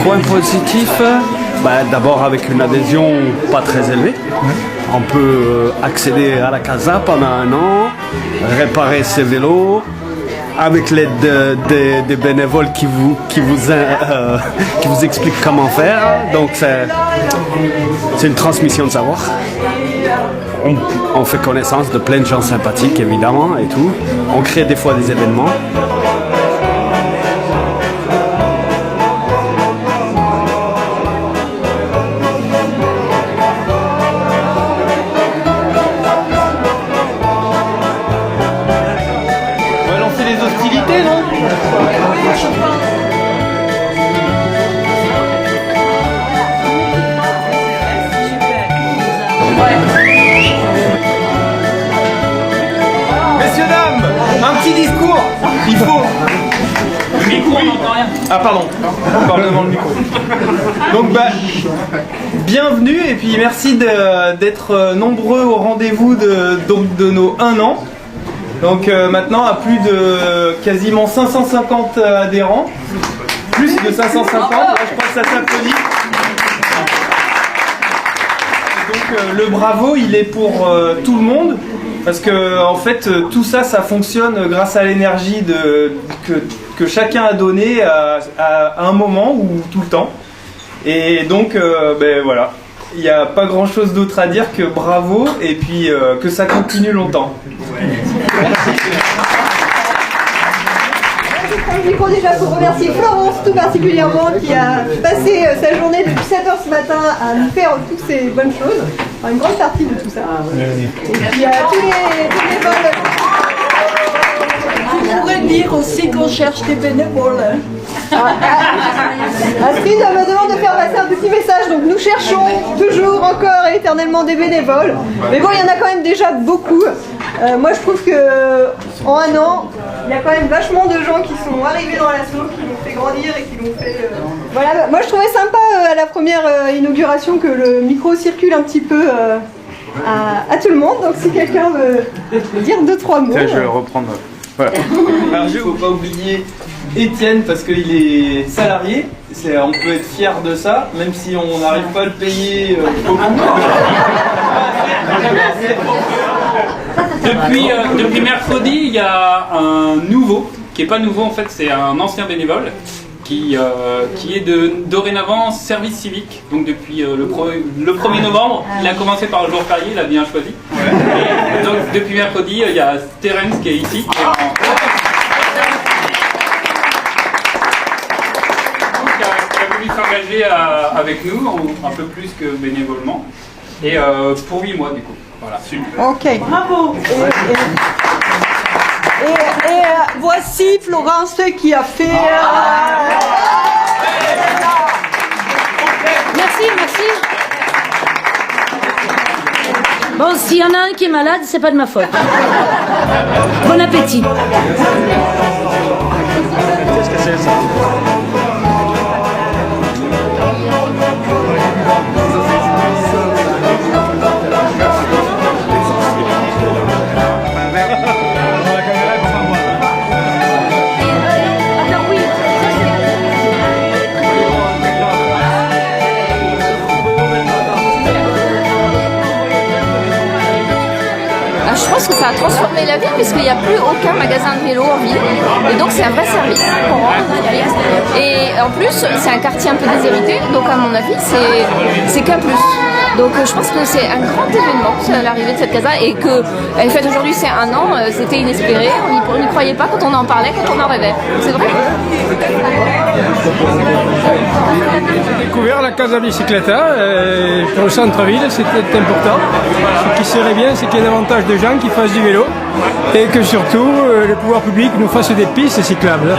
Point positif, d'abord avec une adhésion pas très élevée. On peut accéder à la casa pendant un an, réparer ses vélos, avec l'aide des bénévoles qui vous expliquent comment faire. Donc c'est une transmission de savoir. On fait connaissance de plein de gens sympathiques évidemment et tout. On crée des fois des événements. Messieurs, dames, un petit discours. Il faut. Le micro, on n'entend rien. Ah pardon, on parle devant le micro. Donc bienvenue et puis merci d'être nombreux au rendez-vous de nos 1 an. Donc maintenant à plus de quasiment 550 adhérents. Plus de 550, là, je crois que ça s'applaudit. Donc le bravo il est pour tout le monde. Parce que en fait tout ça fonctionne grâce à l'énergie que chacun a donnée à un moment ou tout le temps. Et donc voilà, il n'y a pas grand chose d'autre à dire que bravo et puis que ça continue longtemps. Je prends déjà pour remercier Florence tout particulièrement qui a passé sa journée depuis 7h ce matin à nous faire toutes ces bonnes choses. Enfin, une grande partie de tout ça. Et puis à tous les bénévoles. Je pourrais dire aussi qu'on cherche des bénévoles. Astrid me demande de faire passer un petit message. Donc nous cherchons toujours, encore et éternellement des bénévoles. Mais bon, il y en a quand même déjà beaucoup. Moi je trouve que en 1 an, il y a quand même vachement de gens qui sont arrivés dans l'assaut, qui l'ont fait grandir et qui l'ont fait... Voilà, moi je trouvais sympa à la première inauguration que le micro circule un petit peu à tout le monde. Donc si quelqu'un veut dire 2-3 mots... Je vais reprendre. Voilà. Alors il ne faut pas oublier Étienne parce qu'il est salarié. On peut être fier de ça, même si on n'arrive pas à le payer beaucoup. Depuis mercredi, il y a un nouveau, qui n'est pas nouveau en fait, c'est un ancien bénévole qui est dorénavant service civique. Donc depuis le 1er novembre, il a commencé par le jour férié, il a bien choisi. Et donc depuis mercredi, il y a Terence qui est ici. Qui a voulu s'engager avec nous, un peu plus que bénévolement. Et pour 8 mois du coup. Voilà. Super. Ok. Bravo. Et voici Florence qui a fait... Merci. Bon, s'il y en a un qui est malade, c'est pas de ma faute. Bon appétit. Qu'est-ce que c'est ça? Je pense que ça a transformé la ville puisqu'il n'y a plus aucun magasin de vélo en ville et donc c'est un vrai service qu'on rend à la ville. Et en plus c'est un quartier un peu déshérité donc à mon avis c'est qu'un plus. Donc je pense que c'est un grand événement l'arrivée de cette casa et qu'elle est faite aujourd'hui c'est 1 an, c'était inespéré, on n'y croyait pas quand on en parlait, quand on en rêvait. C'est vrai? J'ai découvert la Casa Bicicleta pour le centre-ville, c'était important. Ce qui serait bien, c'est qu'il y ait davantage de gens qui fassent du vélo et que surtout le pouvoir public nous fasse des pistes cyclables.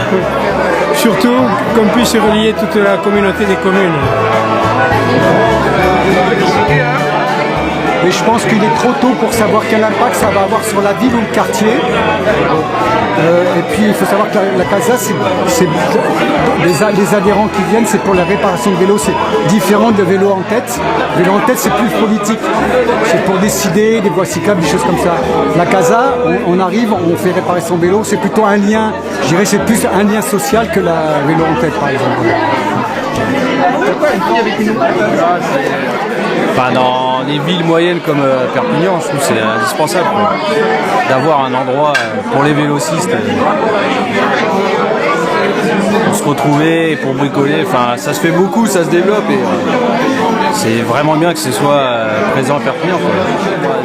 Surtout qu'on puisse relier toute la communauté des communes. mais je pense qu'il est trop tôt pour savoir quel impact ça va avoir sur la ville ou le quartier. Et puis il faut savoir que la CASA, les adhérents qui viennent, c'est pour la réparation de vélos, c'est différent de vélo en tête. Vélo en tête, c'est plus politique, c'est pour décider des voies cyclables, des choses comme ça. La CASA, on arrive, on fait réparer son vélo, c'est plutôt un lien, je dirais c'est plus un lien social que la vélo en tête par exemple. Enfin, dans les villes moyennes comme Perpignan, je trouve que c'est indispensable d'avoir un endroit pour les vélocistes pour se retrouver, pour bricoler. Enfin, ça se fait beaucoup, ça se développe et c'est vraiment bien que ce soit présent à Perpignan, quoi.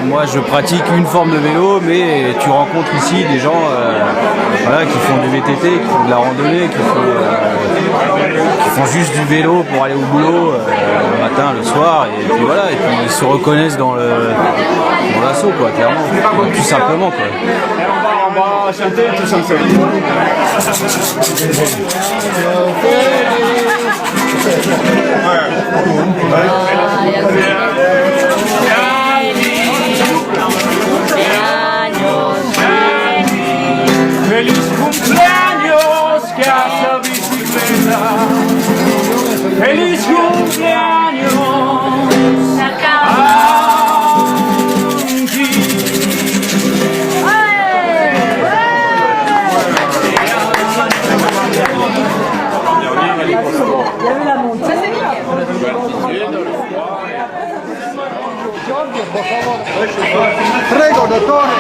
Moi, je pratique une forme de vélo, mais tu rencontres ici des gens voilà, qui font du VTT, qui font de la randonnée, qui font juste du vélo pour aller au boulot le matin, le soir, et puis voilà, et puis ils se reconnaissent dans l'assaut, quoi, clairement, tout simplement, quoi. On va chanter tous ensemble. Feliz cumpleaños, casa bicicleta. Feliz cumpleaños. Prego, dottore!